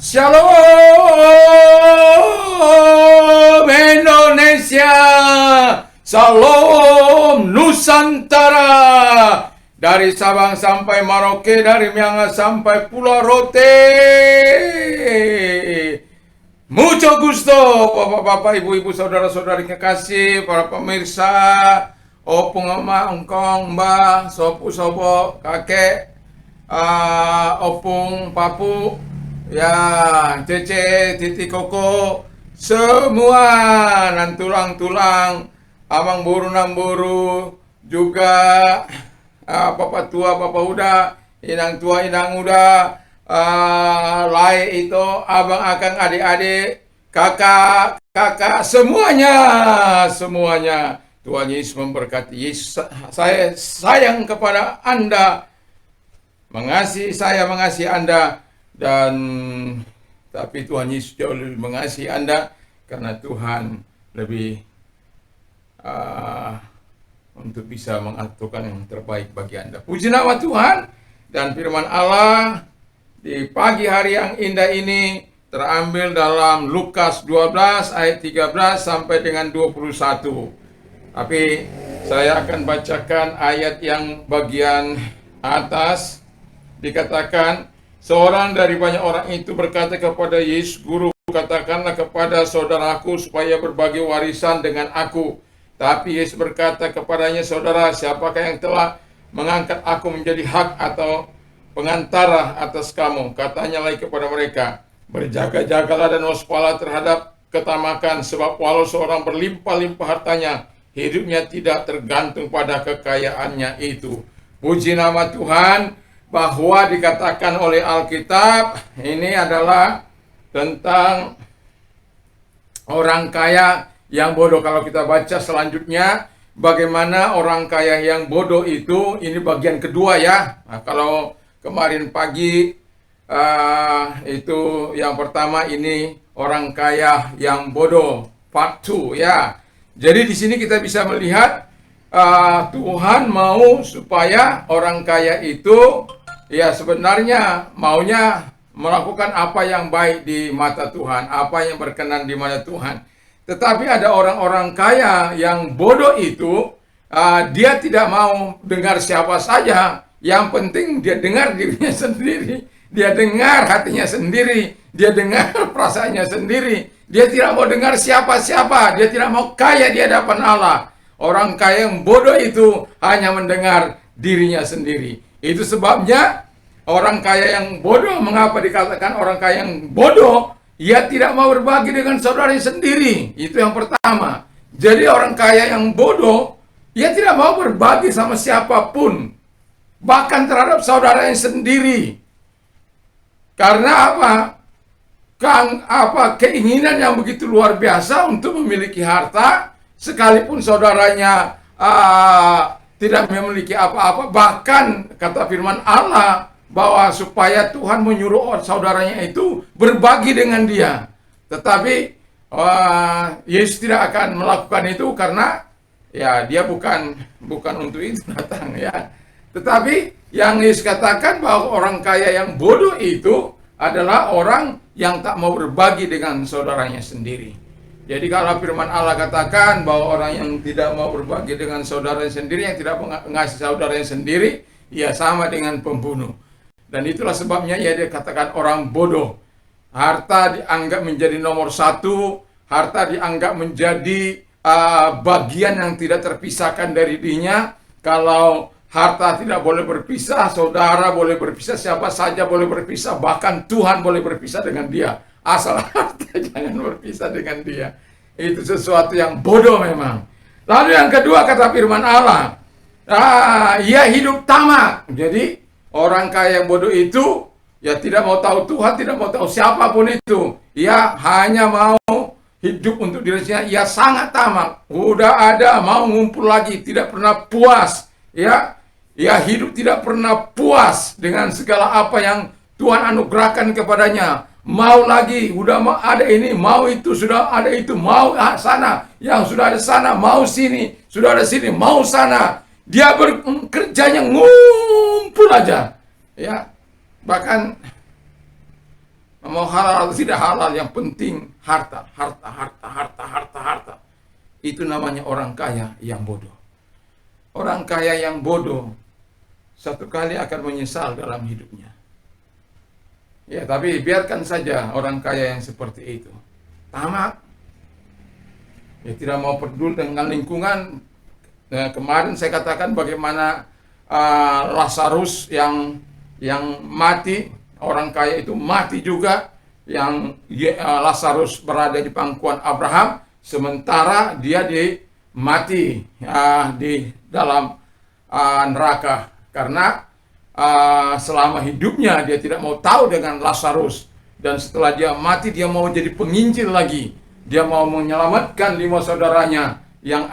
Shalom Indonesia, Salam Nusantara. Dari Sabang sampai Merauke, dari Miangas sampai Pulau Rote. Mucho gusto, bapak-bapak, ibu-ibu, saudara-saudari kekasih, para pemirsa, opung, oma, engkong, mbah, sopu, sobo, kakek, opung, papu, ya, cece, titi, koko, semua, dan tulang-tulang, amang buru, namburu, juga bapak tua, bapak muda, inang tua, inang muda, lai itu, abang, akang, adik-adik, kakak, semuanya. Tuhan Yesus memberkati. Saya sayang kepada Anda, mengasihi Anda, dan tapi Tuhan Yesus jauh lebih mengasihi Anda karena Tuhan lebih untuk bisa mengaturkan yang terbaik bagi Anda. Puji nama Tuhan. Dan firman Allah di pagi hari yang indah ini terambil dalam Lukas 12 ayat 13 sampai dengan 21. Tapi saya akan bacakan ayat yang bagian atas. Dikatakan, seorang dari banyak orang itu berkata kepada Yesus, Guru, katakanlah kepada saudaraku supaya berbagi warisan dengan aku. Tapi Yesus berkata kepadanya, saudara, siapakah yang telah mengangkat aku menjadi hak atau pengantara atas kamu? Katanya lagi kepada mereka, berjaga-jagalah dan waspadalah terhadap ketamakan, sebab walau seorang berlimpah-limpah hartanya, hidupnya tidak tergantung pada kekayaannya itu. Puji nama Tuhan, bahwa dikatakan oleh Alkitab, ini adalah tentang orang kaya yang bodoh. Kalau kita baca selanjutnya, bagaimana orang kaya yang bodoh itu, ini bagian kedua ya. Nah, kalau kemarin pagi itu yang pertama, ini orang kaya yang bodoh, part 2 ya. Jadi di sini kita bisa melihat Tuhan mau supaya orang kaya itu ya sebenarnya maunya melakukan apa yang baik di mata Tuhan, apa yang berkenan di mata Tuhan. Tetapi ada orang-orang kaya yang bodoh itu, dia tidak mau dengar siapa saja. Yang penting dia dengar dirinya sendiri, dia dengar hatinya sendiri, dia dengar perasaannya sendiri. Dia tidak mau dengar siapa-siapa, dia tidak mau kaya di hadapan Allah. Orang kaya yang bodoh itu hanya mendengar dirinya sendiri. Itu sebabnya orang kaya yang bodoh, mengapa dikatakan orang kaya yang bodoh? Ia tidak mau berbagi dengan saudaranya sendiri. Itu yang pertama. Jadi orang kaya yang bodoh, ia tidak mau berbagi sama siapapun, bahkan terhadap saudaranya sendiri. Karena apa? Keinginan yang begitu luar biasa untuk memiliki harta, sekalipun saudaranya tidak memiliki apa-apa. Bahkan kata firman Allah, bahwa supaya Tuhan menyuruh saudaranya itu berbagi dengan dia. Tetapi Yesus tidak akan melakukan itu karena ya dia bukan untuk itu datang ya. Tetapi yang Yesus katakan bahwa orang kaya yang bodoh itu adalah orang yang tak mau berbagi dengan saudaranya sendiri. Jadi kalau firman Allah katakan bahwa orang yang tidak mau berbagi dengan saudaranya sendiri, yang tidak mengasihi saudaranya sendiri, ya sama dengan pembunuh. Dan itulah sebabnya ia dikatakan orang bodoh. Harta dianggap menjadi nomor satu, harta dianggap menjadi bagian yang tidak terpisahkan dari dirinya. Kalau harta tidak boleh berpisah, saudara boleh berpisah, siapa saja boleh berpisah, bahkan Tuhan boleh berpisah dengan dia. Asal harta jangan berpisah dengan dia. Itu sesuatu yang bodoh memang. Lalu yang kedua kata firman Allah, ia hidup tamak. Jadi orang kaya yang bodoh itu ya tidak mau tahu Tuhan, tidak mau tahu siapapun itu. Ia hanya mau hidup untuk dirinya. Ia sangat tamak. Udah ada, mau ngumpul lagi, tidak pernah puas. Ya, ia hidup tidak pernah puas dengan segala apa yang Tuhan anugerahkan kepadanya. Mau lagi, udah mau ada ini, mau itu, sudah ada itu, mau sana, yang sudah ada sana, mau sini, sudah ada sini, mau sana. Dia bekerjanya ngumpul aja, ya. Bahkan mau halal atau tidak halal, yang penting harta, harta, harta, harta, harta, harta. Itu namanya orang kaya yang bodoh. Orang kaya yang bodoh satu kali akan menyesal dalam hidupnya. Ya, tapi biarkan saja orang kaya yang seperti itu. Tamak. Ya, tidak mau peduli dengan lingkungan. Nah, kemarin saya katakan bagaimana Lazarus yang mati, orang kaya itu mati juga, yang Lazarus berada di pangkuan Abraham, sementara dia mati di dalam neraka karena selama hidupnya dia tidak mau tahu dengan Lazarus, dan setelah dia mati dia mau jadi penginjil lagi, dia mau menyelamatkan 5 saudaranya yang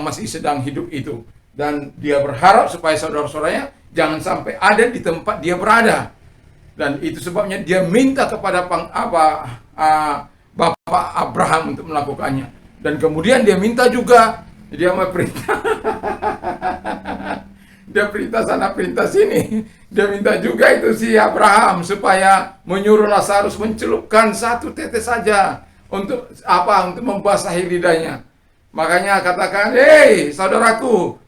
masih sedang hidup itu, dan dia berharap supaya saudara-saudaranya jangan sampai ada di tempat dia berada. Dan itu sebabnya dia minta kepada Bapak Abraham untuk melakukannya. Dan kemudian dia minta juga, dia perintah dia perintah sana perintah sini, dia minta juga itu si Abraham supaya menyuruh Lazarus mencelupkan 1 tetes saja untuk membasahi lidahnya. Makanya katakan, hei saudaraku,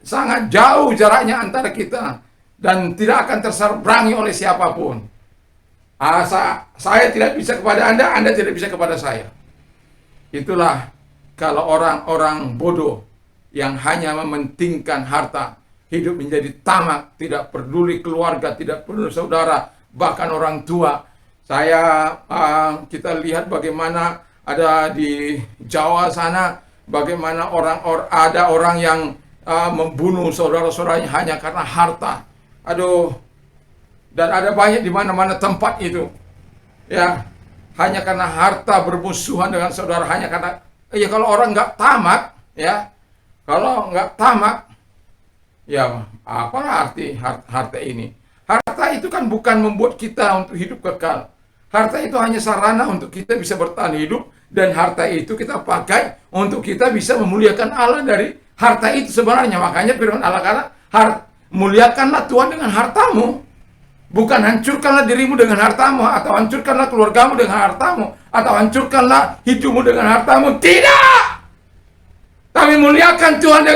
sangat jauh jaraknya antara kita dan tidak akan terseberangi oleh siapapun. Saya tidak bisa kepada Anda, Anda tidak bisa kepada saya. Itulah kalau orang-orang bodoh yang hanya mementingkan harta, hidup menjadi tamak, tidak peduli keluarga, tidak peduli saudara, bahkan orang tua. Kita lihat bagaimana ada di Jawa sana, bagaimana ada orang yang membunuh saudara-saudaranya hanya karena harta. Aduh, dan ada banyak di mana-mana tempat itu. Ya, hanya karena harta bermusuhan dengan saudara, hanya karena kalau orang nggak tamak, ya, kalau nggak tamak, ya apa arti harta ini? Harta itu kan bukan membuat kita untuk hidup kekal. Harta itu hanya sarana untuk kita bisa bertahan hidup, dan harta itu kita pakai untuk kita bisa memuliakan Allah dari harta itu sebenarnya. Makanya firman Allah kata, muliakanlah Tuhan dengan hartamu. Bukan hancurkanlah dirimu dengan hartamu, atau hancurkanlah keluargamu dengan hartamu, atau hancurkanlah hidupmu dengan hartamu. Tidak! Tapi muliakan Tuhan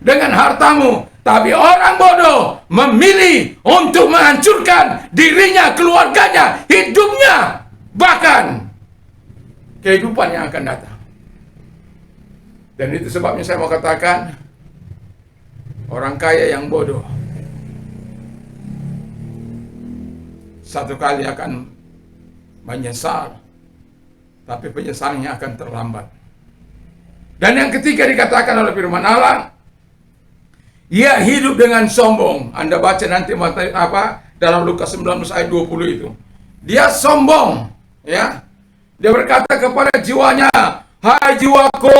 dengan hartamu. Tapi orang bodoh memilih untuk menghancurkan dirinya, keluarganya, hidupnya, bahkan kehidupan yang akan datang. Dan itu sebabnya saya mau katakan, orang kaya yang bodoh satu kali akan menyesal, tapi penyesalannya akan terlambat. Dan yang ketiga dikatakan oleh firman Allah, ia hidup dengan sombong. Anda baca nanti dalam Lukas 19 ayat 20 itu. Dia sombong, ya. Dia berkata kepada jiwanya, hai jiwaku,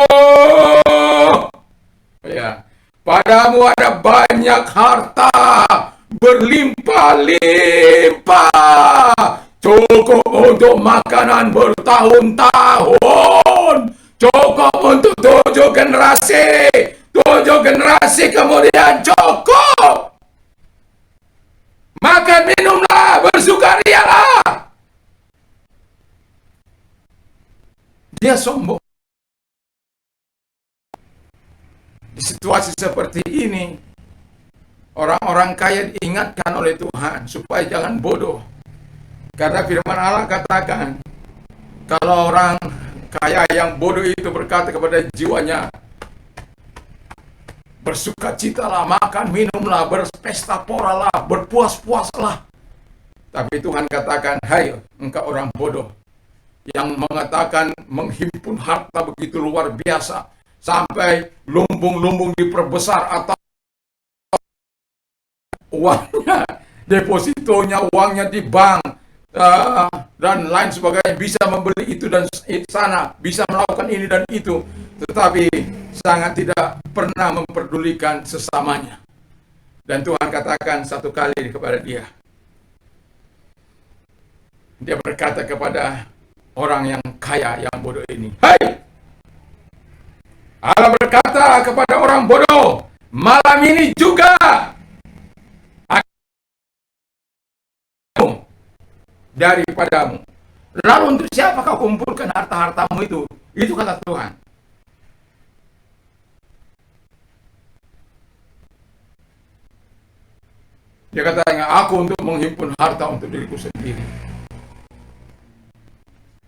ya, padamu ada banyak harta, berlimpah-limpah, cukup untuk makanan bertahun-tahun, cukup untuk 7 generasi, 7 generasi kemudian cukup. Makan minumlah, bersukarialah. Dia sombong. Di situasi seperti ini, orang-orang kaya diingatkan oleh Tuhan supaya jangan bodoh. Karena firman Allah katakan, kalau orang kaya yang bodoh itu berkata kepada jiwanya, bersukacitalah, makan minumlah, berpesta poralah, berpuas-puaslah. Tapi Tuhan katakan, hai engkau orang bodoh, yang mengatakan menghimpun harta begitu luar biasa, sampai lumbung-lumbung diperbesar, atau uangnya, depositonya, uangnya di bank, dan lain sebagainya, bisa membeli itu dan sana, bisa melakukan ini dan itu, tetapi sangat tidak pernah memperdulikan sesamanya. Dan Tuhan katakan satu kali kepada dia berkata kepada orang yang kaya yang bodoh ini, hai, Allah berkata kepada orang bodoh, malam ini juga daripadamu. Lalu untuk siapa kau kumpulkan harta-hartamu itu? Itu kata Tuhan. Dia katanya, aku untuk menghimpun harta untuk diriku sendiri.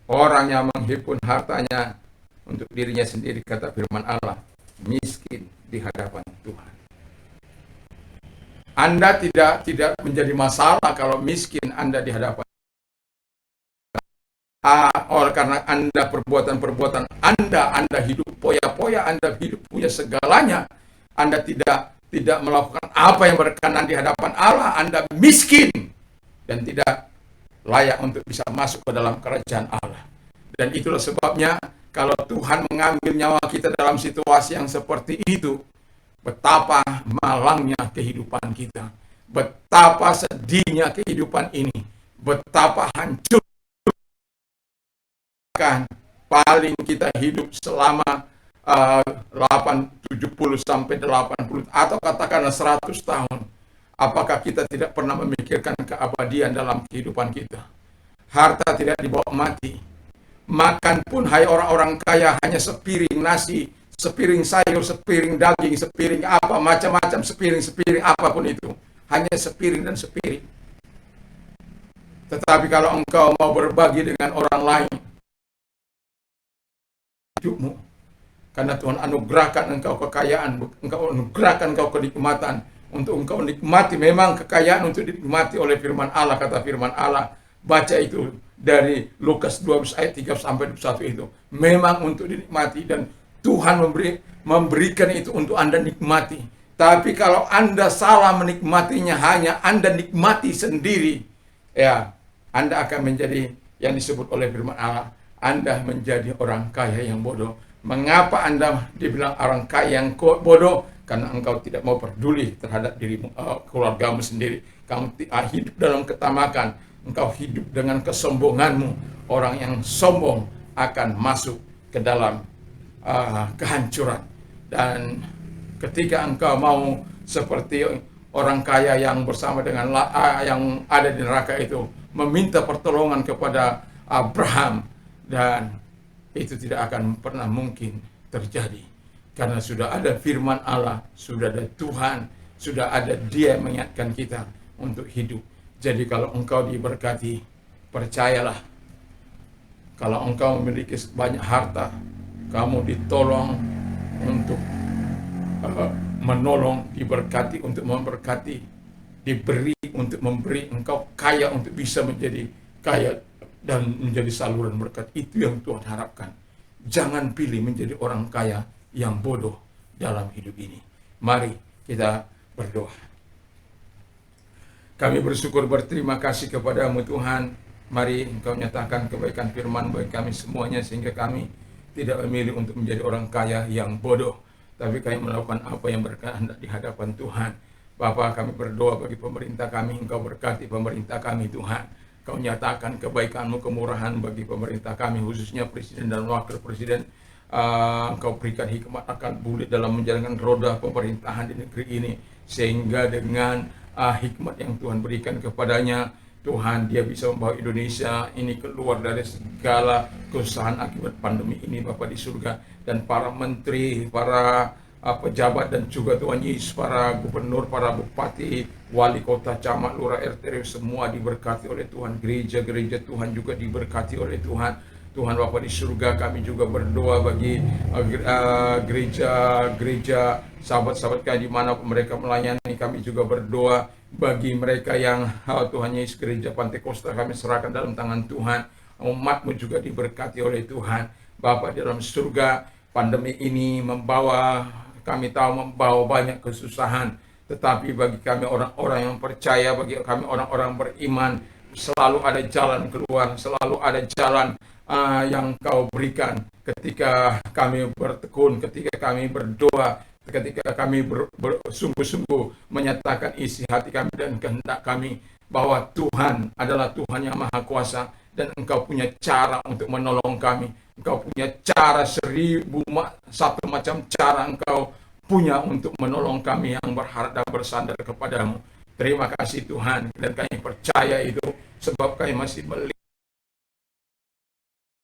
Orang yang menghimpun hartanya untuk dirinya sendiri, kata firman Allah, miskin di hadapan Tuhan. Anda tidak menjadi masalah kalau miskin Anda di hadapan karena Anda perbuatan-perbuatan Anda hidup poya-poya, Anda hidup punya segalanya, Anda tidak melakukan apa yang berkenan di hadapan Allah, Anda miskin dan tidak layak untuk bisa masuk ke dalam kerajaan Allah. Dan itulah sebabnya kalau Tuhan mengambil nyawa kita dalam situasi yang seperti itu, betapa malangnya kehidupan kita, betapa sedihnya kehidupan ini, betapa hancur paling kita hidup selama 70 sampai 80 atau katakanlah 100 tahun. Apakah kita tidak pernah memikirkan keabadian dalam kehidupan kita? Harta tidak dibawa mati. Makan pun, hai orang-orang kaya, hanya sepiring nasi, sepiring sayur, sepiring daging, sepiring apa, macam-macam, sepiring apapun itu. Hanya sepiring dan sepiring. Tetapi kalau engkau mau berbagi dengan orang lain, hidupmu, karena Tuhan anugerahkan engkau kekayaan, engkau anugerahkan engkau kenikmatan untuk engkau nikmati. Memang kekayaan untuk dinikmati oleh firman Allah, kata firman Allah, baca itu dari Lukas 12 ayat 3 sampai 21 itu. Memang untuk dinikmati dan Tuhan memberikan itu untuk Anda nikmati. Tapi kalau Anda salah menikmatinya, hanya Anda nikmati sendiri, ya, Anda akan menjadi yang disebut oleh firman Allah, Anda menjadi orang kaya yang bodoh. Mengapa Anda dibilang orang kaya yang bodoh? Karena engkau tidak mau peduli terhadap dirimu, keluargamu sendiri. Kamu hidup dalam ketamakan, engkau hidup dengan kesombonganmu. Orang yang sombong akan masuk ke dalam kehancuran. Dan ketika engkau mau seperti orang kaya yang bersama dengan yang ada di neraka itu, meminta pertolongan kepada Abraham, dan itu tidak akan pernah mungkin terjadi. Karena sudah ada firman Allah, sudah ada Tuhan, sudah ada Dia yang mengingatkan kita untuk hidup. Jadi kalau engkau diberkati, percayalah, kalau engkau memiliki banyak harta, kamu ditolong untuk menolong, diberkati untuk memberkati, diberi untuk memberi, engkau kaya untuk bisa menjadi kaya dan menjadi saluran berkat. Itu yang Tuhan harapkan. Jangan pilih menjadi orang kaya yang bodoh dalam hidup ini. Mari kita berdoa. Kami bersyukur, berterima kasih kepadamu Tuhan. Mari Engkau nyatakan kebaikan firman bagi kami semuanya, sehingga kami tidak memilih untuk menjadi orang kaya yang bodoh, tapi kami melakukan apa yang berkehendak di hadapan Tuhan. Bapa, kami berdoa bagi pemerintah kami, Engkau berkati pemerintah kami Tuhan. Kau nyatakan kebaikan-Mu, kemurahan bagi pemerintah kami, khususnya Presiden dan Wakil Presiden. Engkau berikan hikmat akan bulit dalam menjalankan roda pemerintahan di negeri ini, sehingga dengan hikmat yang Tuhan berikan kepadanya, Tuhan, dia bisa membawa Indonesia ini keluar dari segala kesusahan akibat pandemi ini, Bapa di surga. Dan para menteri, para pejabat, dan juga Tuhan Yesus, para gubernur, para bupati, wali kota, camat, lurah, RT, semua diberkati oleh Tuhan. Gereja-gereja Tuhan juga diberkati oleh Tuhan. Tuhan Bapa di surga, kami juga berdoa bagi gereja-gereja sahabat-sahabat kami di mana mereka melayani. Kami juga berdoa bagi mereka yang Tuhan Yesus, gereja Pantekosta kami serahkan dalam tangan Tuhan. Umat-Mu juga diberkati oleh Tuhan. Bapa di dalam surga, pandemi ini kami tahu membawa banyak kesusahan, tetapi bagi kami orang-orang yang percaya, bagi kami orang-orang beriman, selalu ada jalan keluar, selalu ada jalan yang Kau berikan ketika kami bertekun, ketika kami berdoa, ketika kami bersungguh-sungguh menyatakan isi hati kami dan kehendak kami, bahwa Tuhan adalah Tuhan yang Maha Kuasa, dan Engkau punya cara untuk menolong kami. Engkau punya cara satu macam cara Engkau punya untuk menolong kami yang berharap dan bersandar kepadamu. Terima kasih Tuhan, dan kami percaya itu sebab kami masih melihat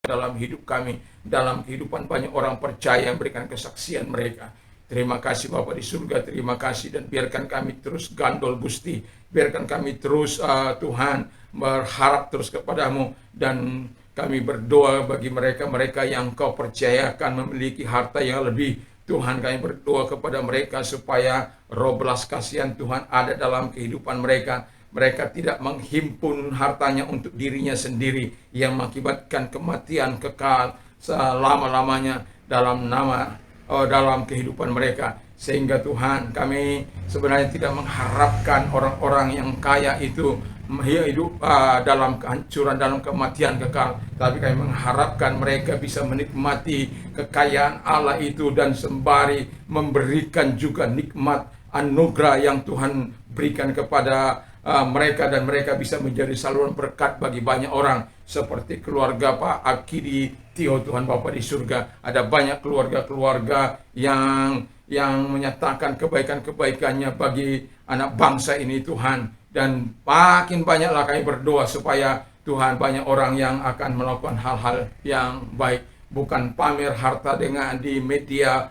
dalam hidup kami, dalam kehidupan banyak orang percaya yang berikan kesaksian mereka. Terima kasih Bapa di surga, terima kasih, dan biarkan kami terus gandol Gusti, biarkan kami terus Tuhan berharap terus kepadamu, dan kami berdoa bagi mereka-mereka yang Kau percayakan memiliki harta yang lebih. Tuhan, kami berdoa kepada mereka supaya roh belas kasihan Tuhan ada dalam kehidupan mereka. Mereka tidak menghimpun hartanya untuk dirinya sendiri yang mengakibatkan kematian kekal selama-lamanya dalam kehidupan mereka. Sehingga Tuhan, kami sebenarnya tidak mengharapkan orang-orang yang kaya itu hidup dalam kehancuran, dalam kematian kekal, tapi kami mengharapkan mereka bisa menikmati kekayaan Allah itu dan sembari memberikan juga nikmat anugerah yang Tuhan berikan kepada mereka, dan mereka bisa menjadi saluran berkat bagi banyak orang, seperti keluarga Pak Akidi Tio. Tuhan Bapa di surga, ada banyak keluarga-keluarga yang menyatakan kebaikan-kebaikannya bagi anak bangsa ini Tuhan, dan makin banyaklah kami berdoa supaya Tuhan banyak orang yang akan melakukan hal-hal yang baik, bukan pamer harta dengan di media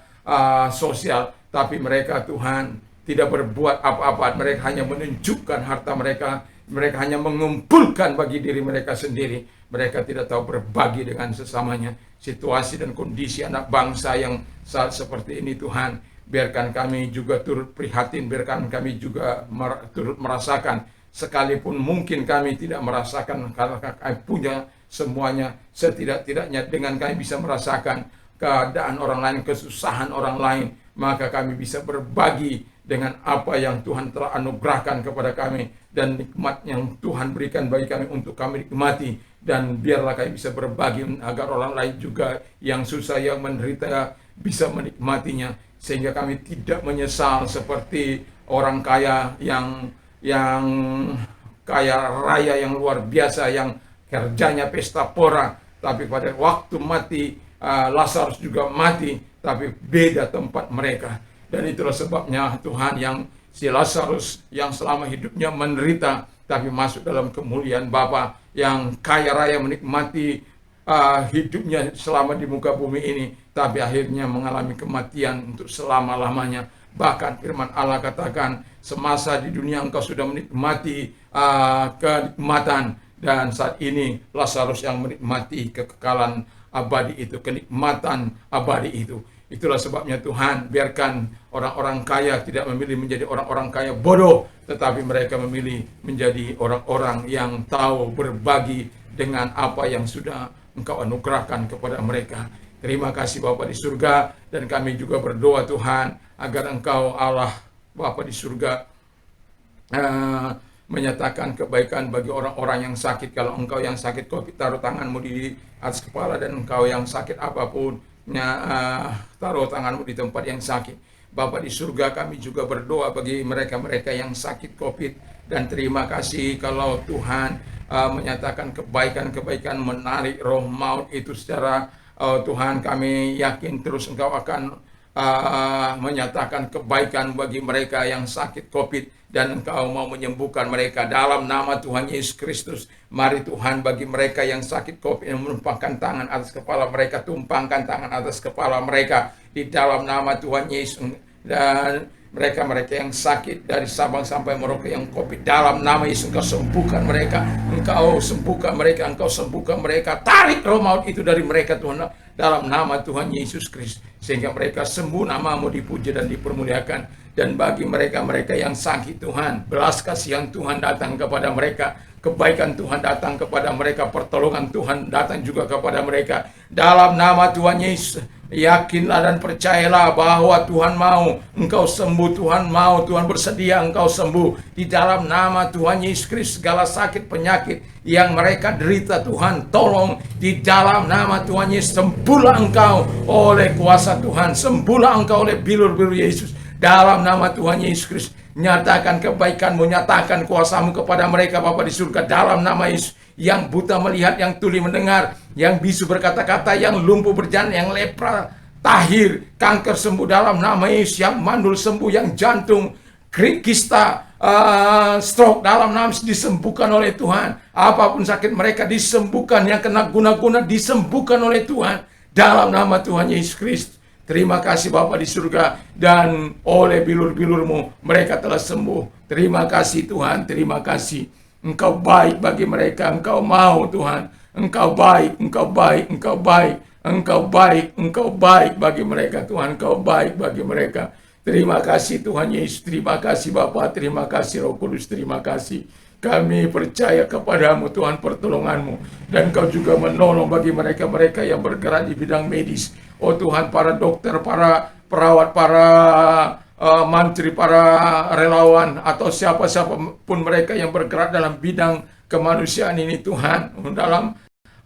sosial, tapi mereka Tuhan tidak berbuat apa-apa. Mereka hanya menunjukkan harta mereka. Mereka hanya mengumpulkan bagi diri mereka sendiri. Mereka tidak tahu berbagi dengan sesamanya. Situasi dan kondisi anak bangsa yang saat seperti ini Tuhan, biarkan kami juga turut prihatin, biarkan kami juga turut merasakan. Sekalipun mungkin kami tidak merasakan karena kami punya semuanya, setidak-tidaknya dengan kami bisa merasakan keadaan orang lain, kesusahan orang lain, maka kami bisa berbagi dengan apa yang Tuhan telah anugerahkan kepada kami, dan nikmat yang Tuhan berikan bagi kami untuk kami nikmati. Dan biarlah kami bisa berbagi agar orang lain juga yang susah, yang menderita, bisa menikmatinya, sehingga kami tidak menyesal seperti orang kaya yang kaya raya yang luar biasa, yang kerjanya pesta pora, tapi pada waktu mati Lazarus juga mati, tapi beda tempat mereka. Dan itulah sebabnya Tuhan, yang si Lazarus yang selama hidupnya menderita, tapi masuk dalam kemuliaan Bapa, yang kaya raya menikmati hidupnya selama di muka bumi ini, tapi akhirnya mengalami kematian untuk selama-lamanya. Bahkan firman Allah katakan, semasa di dunia engkau sudah menikmati kenikmatan, dan saat ini Lazarus yang menikmati kekekalan abadi itu, kenikmatan abadi itu. Itulah sebabnya Tuhan, biarkan orang-orang kaya tidak memilih menjadi orang-orang kaya bodoh, tetapi mereka memilih menjadi orang-orang yang tahu berbagi dengan apa yang sudah Engkau anugerahkan kepada mereka. Terima kasih Bapa di surga, dan kami juga berdoa Tuhan, agar Engkau Allah Bapa di surga menyatakan kebaikan bagi orang-orang yang sakit. Kalau engkau yang sakit COVID, taruh tanganmu di atas kepala, dan engkau yang sakit apapun, taruh tanganmu di tempat yang sakit. Bapa di surga, kami juga berdoa bagi mereka-mereka yang sakit COVID, dan terima kasih kalau Tuhan menyatakan kebaikan-kebaikan, menarik roh maut itu secara Tuhan, kami yakin terus engkau akan menyatakan kebaikan bagi mereka yang sakit COVID, dan engkau mau menyembuhkan mereka dalam nama Tuhan Yesus Kristus. Mari Tuhan, bagi mereka yang sakit COVID, yang menumpangkan tangan atas kepala mereka, tumpangkan tangan atas kepala mereka di dalam nama Tuhan Yesus. Dan mereka-mereka yang sakit dari Sabang sampai Merauke yang COVID, dalam nama Yesus engkau sembuhkan mereka, engkau sembuhkan mereka, engkau sembuhkan mereka. Tarik roh maut itu dari mereka Tuhan, dalam nama Tuhan Yesus Kristus, sehingga mereka sembuh, namamu dipuji dan dipermuliakan. Dan bagi mereka-mereka yang sakit Tuhan, belas kasihan Tuhan datang kepada mereka, kebaikan Tuhan datang kepada mereka, pertolongan Tuhan datang juga kepada mereka, dalam nama Tuhan Yesus. Yakinlah dan percayalah bahwa Tuhan mau engkau sembuh, Tuhan mau, Tuhan bersedia engkau sembuh. Di dalam nama Tuhan Yesus Kristus, segala sakit penyakit yang mereka derita Tuhan, tolong di dalam nama Tuhan Yesus. Sembuhlah engkau oleh kuasa Tuhan, sembuhlah engkau oleh bilur-bilur Yesus, dalam nama Tuhan Yesus Kristus. Nyatakan kebaikanmu, nyatakan kuasamu kepada mereka Bapa di surga, dalam nama Yesus. Yang buta melihat, yang tuli mendengar, yang bisu berkata-kata, yang lumpuh berjalan, yang lepra tahir, kanker sembuh dalam nama Yesus, yang mandul sembuh, yang jantung kista stroke, dalam nama Yesus disembuhkan oleh Tuhan. Apapun sakit mereka disembuhkan, yang kena guna-guna disembuhkan oleh Tuhan. Dalam nama Tuhan Yesus Kristus. Terima kasih Bapa di surga, dan oleh bilur-bilur-Mu mereka telah sembuh. Terima kasih Tuhan, terima kasih. Engkau baik bagi mereka, Engkau mau Tuhan. Engkau baik, Engkau baik, Engkau baik. Engkau baik, Engkau baik bagi mereka Tuhan, Engkau baik bagi mereka. Terima kasih Tuhan Yesus, terima kasih Bapa, terima kasih Roh Kudus, terima kasih. Kami percaya kepadamu Tuhan pertolonganmu, dan Kau juga menolong bagi mereka-mereka yang bergerak di bidang medis. Oh Tuhan, para dokter, para perawat, para mantri, para relawan, atau siapa-siapa pun mereka yang bergerak dalam bidang kemanusiaan ini Tuhan, dalam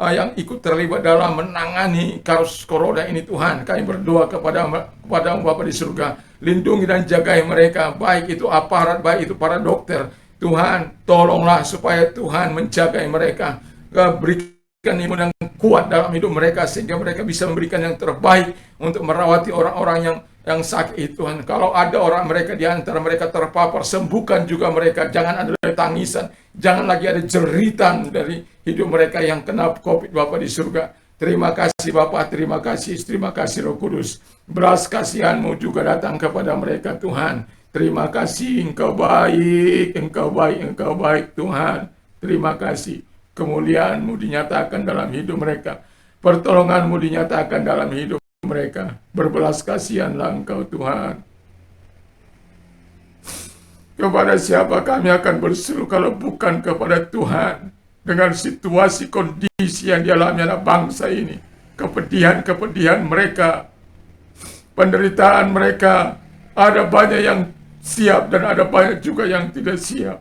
yang ikut terlibat dalam menangani kasus corona ini Tuhan. Kami berdoa kepada-Mu Bapa di surga, lindungi dan jagai mereka, baik itu aparat, baik itu para dokter. Tuhan, tolonglah supaya Tuhan menjagai mereka, berikan imun yang kuat dalam hidup mereka, sehingga mereka bisa memberikan yang terbaik untuk merawati orang-orang yang sakit Tuhan. Kalau ada orang mereka di antara mereka terpapar, sembuhkan juga mereka. Jangan ada tangisan, jangan lagi ada jeritan dari hidup mereka yang kena COVID Bapa di surga. Terima kasih Bapa, terima kasih Roh Kudus. Belas kasihan-Mu juga datang kepada mereka Tuhan. Terima kasih, Engkau baik, Engkau baik, Engkau baik Tuhan. Terima kasih. Kemuliaan-Mu dinyatakan dalam hidup mereka. Pertolongan-Mu dinyatakan dalam hidup mereka. Berbelas kasihanlah Engkau Tuhan. Kepada siapa kami akan berseru kalau bukan kepada Tuhan? Dengan situasi kondisi yang dialami anak bangsa ini, kepedihan-kepedihan mereka, penderitaan mereka, ada banyak yang siap dan ada banyak juga yang tidak siap.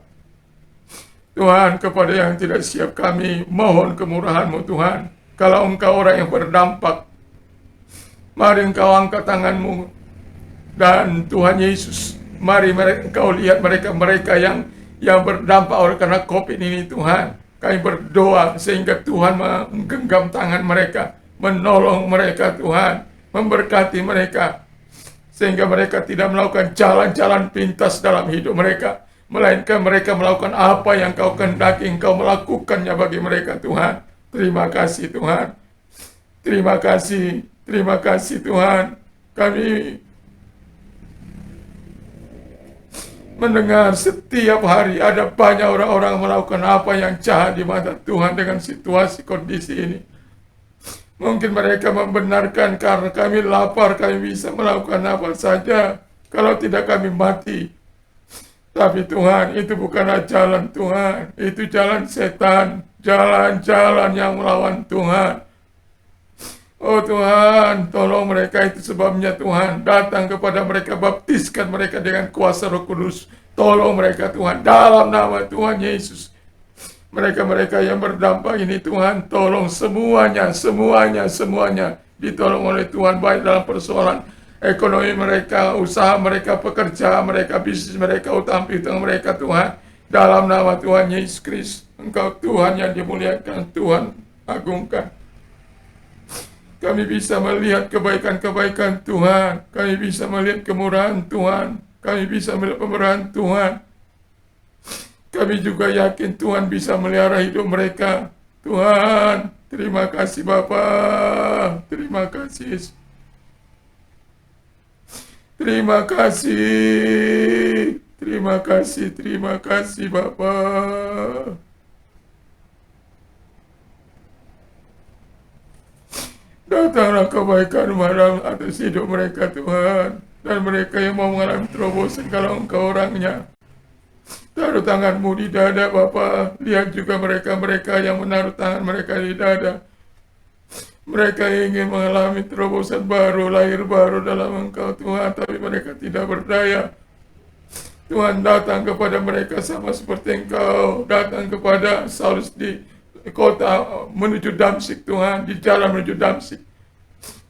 Tuhan, kepada yang tidak siap kami mohon kemurahan-Mu Tuhan. Kalau Engkau orang yang berdampak, mari Engkau angkat tangan-Mu, dan Tuhan Yesus, mari Engkau lihat mereka-mereka yang berdampak oleh karena COVID ini Tuhan. Kami berdoa sehingga Tuhan menggenggam tangan mereka, menolong mereka Tuhan, memberkati mereka, sehingga mereka tidak melakukan jalan-jalan pintas dalam hidup mereka, melainkan mereka melakukan apa yang Kau kehendaki Engkau melakukannya bagi mereka Tuhan. Terima kasih Tuhan. Terima kasih Tuhan. Kami mendengar setiap hari ada banyak orang-orang melakukan apa yang jahat di mata Tuhan dengan situasi kondisi ini. Mungkin mereka membenarkan karena kami lapar, kami bisa melakukan apa saja, kalau tidak kami mati. Tapi Tuhan, itu bukanlah jalan Tuhan, itu jalan setan, jalan-jalan yang melawan Tuhan. Oh Tuhan, tolong mereka, itu sebabnya Tuhan, datang kepada mereka, baptiskan mereka dengan kuasa Roh Kudus. Tolong mereka Tuhan, dalam nama Tuhan Yesus. Mereka-mereka yang berdampak ini Tuhan, tolong semuanya ditolong oleh Tuhan, baik dalam persoalan ekonomi mereka, usaha mereka, pekerjaan mereka, bisnis mereka, utang piutang mereka Tuhan. Dalam nama Tuhan Yesus Kristus, Engkau Tuhan yang dimuliakan, Tuhan agungkan. Kami bisa melihat kebaikan-kebaikan Tuhan. Kami bisa melihat kemurahan Tuhan. Kami bisa melihat pemerahan Tuhan. Kami juga yakin Tuhan bisa melihara hidup mereka. Tuhan, terima kasih Bapa. Terima kasih. Terima kasih. Terima kasih Bapa. Datanglah kebaikan malam atas hidup mereka Tuhan. Dan mereka yang mau mengalami terobosan, kalau Engkau orangnya, taruh tangan-Mu di dada Bapa. Lihat juga mereka-mereka yang menaruh tangan mereka di dada. Mereka ingin mengalami terobosan baru, lahir baru dalam Engkau Tuhan, tapi mereka tidak berdaya. Tuhan, datang kepada mereka sama seperti Engkau datang kepada Saulus di kota menuju Damsyik Tuhan, di jalan menuju Damsyik.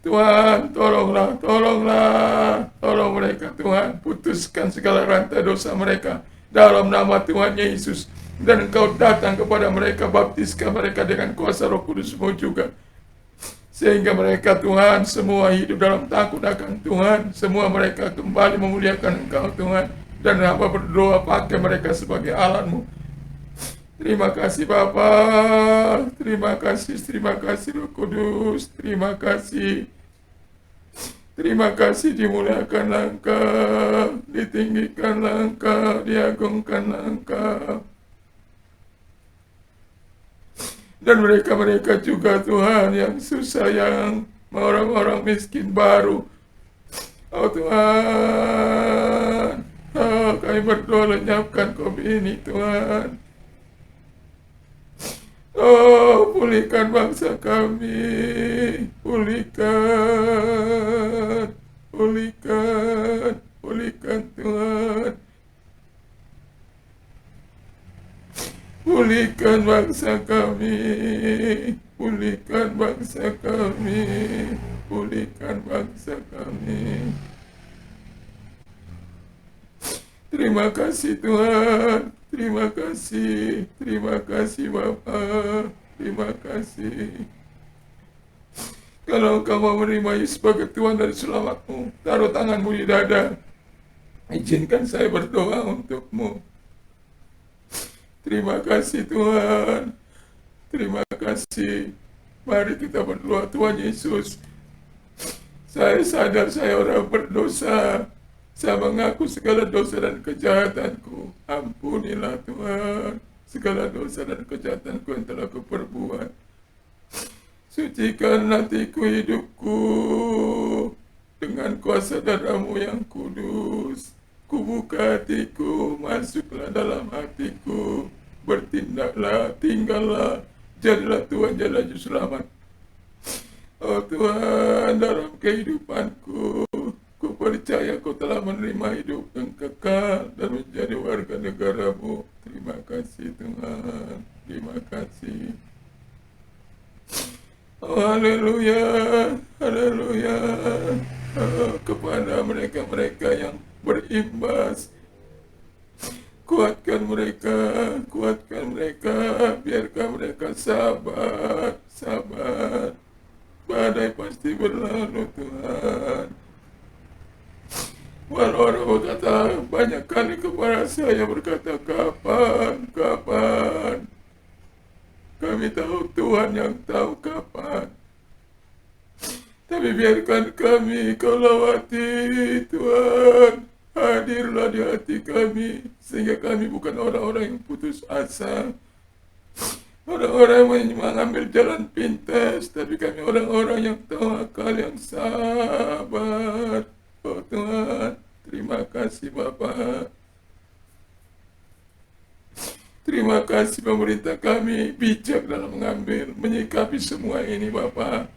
Tuhan, tolong mereka Tuhan, putuskan segala rantai dosa mereka dalam nama Tuhan Yesus. Dan Engkau datang kepada mereka, baptiskan mereka dengan kuasa Roh Kudus-Mu juga, sehingga mereka Tuhan semua hidup dalam takut akan Tuhan. Semua mereka kembali memuliakan Engkau Tuhan. Dan hamba berdoa pakai mereka sebagai alatmu. Terima kasih Bapa, terima kasih Roh Kudus, terima kasih. Terima kasih dimuliakan Engkau, ditinggikan Engkau, diagungkan Engkau. Dan mereka-mereka juga Tuhan yang susah, yang orang-orang miskin baru. Oh Tuhan, kami berdoa lenyapkan COVID ini Tuhan. Oh, pulihkan bangsa kami, pulihkan Tuhan. Pulihkan bangsa kami, pulihkan bangsa kami, pulihkan bangsa kami. Terima kasih Tuhan, terima kasih Bapa, terima kasih. Kalau Engkau mau menerima Yesus sebagai Tuhan dan Selamatmu, taruh tanganmu di dada. Izinkan saya berdoa untukmu. Terima kasih Tuhan, terima kasih. Mari kita berdoa. Tuhan Yesus, saya sadar saya orang berdosa. Saya mengaku segala dosa dan kejahatanku. Ampunilah Tuhan segala dosa dan kejahatanku yang telah kuperbuat. Sucikan hatiku, hidupku dengan kuasa darah-Mu yang kudus. Kubuka hatiku, masuklah dalam hatiku. Bertindaklah, tinggallah, jadilah Tuhan, jadilah Juru Selamat. Oh Tuhan, dalam kehidupanku, ku percaya Kau telah menerima hidup yang kekal dan menjadi warga negara-Mu. Terima kasih Tuhan, terima kasih. Oh haleluya, haleluya. Oh, kepada mereka-mereka yang berimbas, kuatkan mereka, biarkan mereka sabar. Badai pasti berlalu Tuhan. Walau orang berkata banyak kali kepada saya, berkata kapan. Kami tahu Tuhan yang tahu kapan. Tapi biarkan kami Kau lawati Tuhan. Hadirlah di hati kami, sehingga kami bukan orang-orang yang putus asa, orang-orang yang mengambil jalan pintas, tapi kami orang-orang yang tawakal, yang sabar. Oh Tuhan, terima kasih Bapa. Terima kasih pemerintah kami bijak dalam mengambil, menyikapi semua ini Bapa.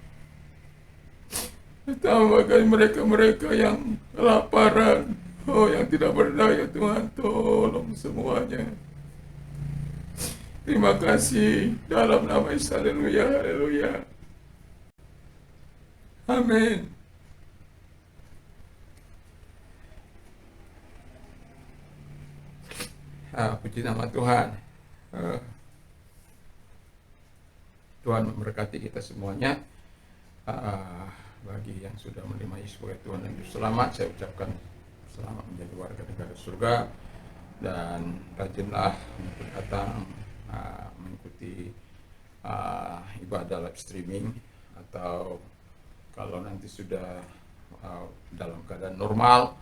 Tambahkan mereka-mereka yang kelaparan, oh yang tidak berdaya Tuhan, tolong semuanya. Terima kasih dalam nama Yesus, haleluya, haleluya. Amin. Puji nama Tuhan. Tuhan memberkati kita semuanya. Bagi yang sudah menerima Yesus sebagai Tuhan dan Juru Selamat, saya ucapkan selamat menjadi warga negara surga, dan rajinlah untuk datang mengikuti ibadah live streaming, atau kalau nanti sudah dalam keadaan normal,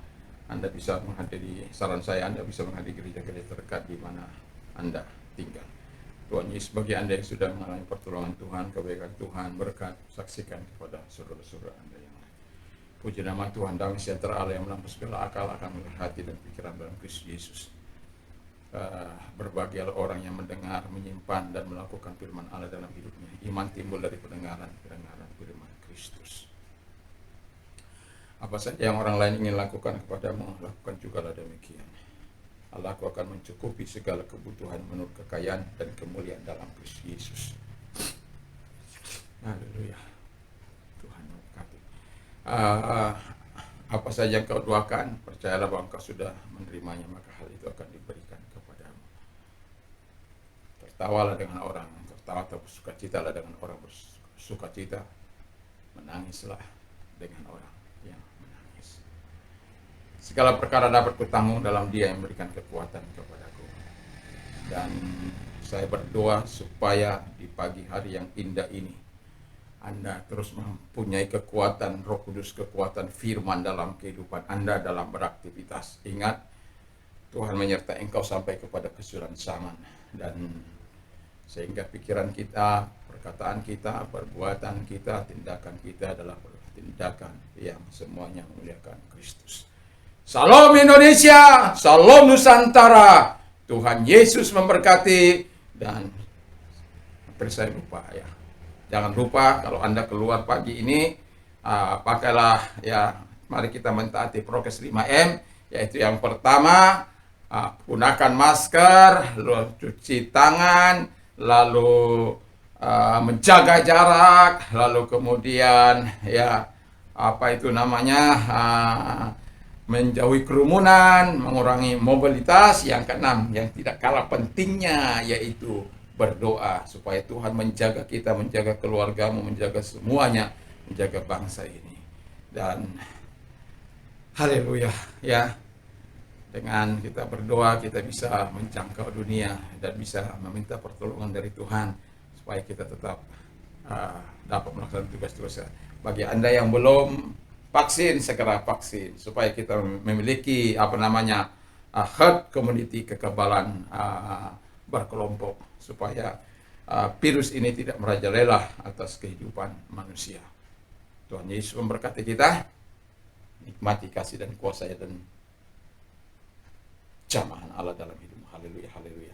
Anda bisa menghadiri, saran saya Anda bisa menghadiri gereja-gereja terdekat di mana Anda tinggal. Tuhan Yesus, bagi Anda yang sudah mengalami pertolongan Tuhan, kebaikan Tuhan, berkat, saksikan kepada saudara-saudara Anda yang lain. Puji nama Tuhan, damai sejahtera Allah yang melampaui segala akal akan melihat hati dan pikiran dalam Kristus Yesus. Berbahagialah orang yang mendengar, menyimpan, dan melakukan firman Allah dalam hidupnya. Iman timbul dari pendengaran firman Kristus. Apa saja yang orang lain ingin lakukan kepadamu, lakukan jugalah demikian. Allahku akan mencukupi segala kebutuhan menurut kekayaan dan kemuliaan dalam Kristus Yesus. Haleluya. Tuhan memberkati. Apa saja yang kau doakan, percayalah bahwa kau sudah menerimanya, maka hal itu akan diberikan kepadamu. Tertawalah dengan orang, tertawa atau bersukacitalah dengan orang bersukacita, menangislah dengan orang yang menangis. Segala perkara dapat kutanggung dalam Dia yang memberikan kekuatan kepadaku. Dan saya berdoa supaya di pagi hari yang indah ini Anda terus mempunyai kekuatan Roh Kudus, kekuatan firman dalam kehidupan Anda dalam beraktivitas. Ingat, Tuhan menyertai engkau sampai kepada kesudahan zaman, dan sehingga pikiran kita, perkataan kita, perbuatan kita, tindakan kita adalah tindakan yang semuanya memuliakan Kristus. Salam Indonesia, salam Nusantara. Tuhan Yesus memberkati. Dan hampir saya lupa ya. Jangan lupa kalau Anda keluar pagi ini, pakailah ya, mari kita mentaati prokes 5M, yaitu yang pertama, gunakan masker, lalu cuci tangan, lalu menjaga jarak, lalu kemudian ya apa itu namanya, menjauhi kerumunan, mengurangi mobilitas. Yang keenam, yang tidak kalah pentingnya, yaitu berdoa supaya Tuhan menjaga kita, menjaga keluargamu, menjaga semuanya, menjaga bangsa ini. Dan haleluya ya, dengan kita berdoa kita bisa menjangkau dunia dan bisa meminta pertolongan dari Tuhan supaya kita tetap dapat melaksanakan tugas-tugas. Bagi Anda yang belum vaksin, segera vaksin supaya kita memiliki herd community, kekebalan berkelompok, supaya virus ini tidak merajalela atas kehidupan manusia. Tuhan Yesus memberkati kita. Nikmati kasih dan kuasa dan jamahan Allah dalam hidup. Haleluya, haleluya.